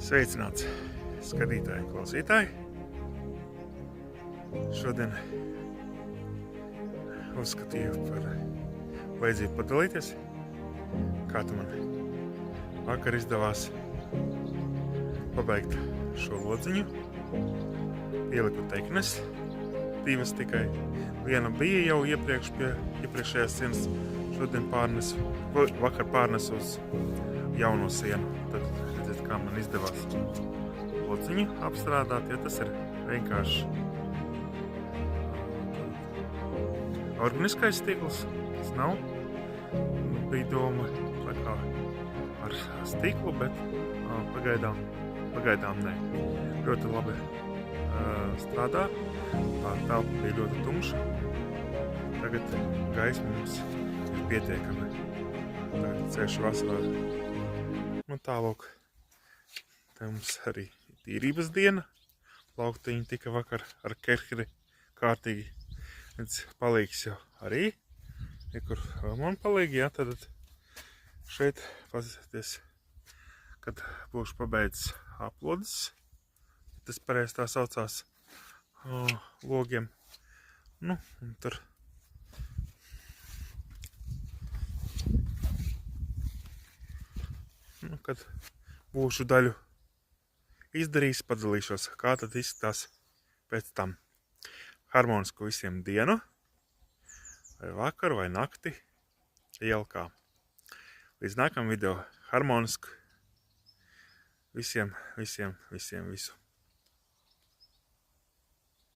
Sveicināts skatītāji un klausītāji. Šodien uzskatīju par vajadzību padalīties, kā tu man vakar izdevās pabeigt šo lodziņu. Ieliku teknes, divas tikai. Viena bija jau iepriekš pie iepriekšējās sienas, šodien vakar pārnesu uz jauno sienu. Tad redzēt, kā man izdevās lodziņu apstrādāt, ja tas ir vienkārši organiskais stikls, tas nav. Bija doma tā kā ar stiklu, bet pagaidām nē. Ļoti labi strādā, tā telpa bija ļoti tumša. Tagad gaisma mums ir pietiekami. Tagad ceļš vasarā. Un tālūk, te mums arī tīrības diena. Plauktiņi tika vakar ar kerheri kārtīgi. Palīgs jau arī. Kur man palīgi, jā, tad šeit pazīties, kad būšu pabeidzis aplodes. Tas pareizi tā saucās logiem. Nu, un tur kad būšu daļu izdarījis, padalīšos, kā tad izskatās pēc tam. Harmonisku visiem dienu, vai vakaru, vai nakti, ielkā. Līdz nākamam video harmonisku visiem visu.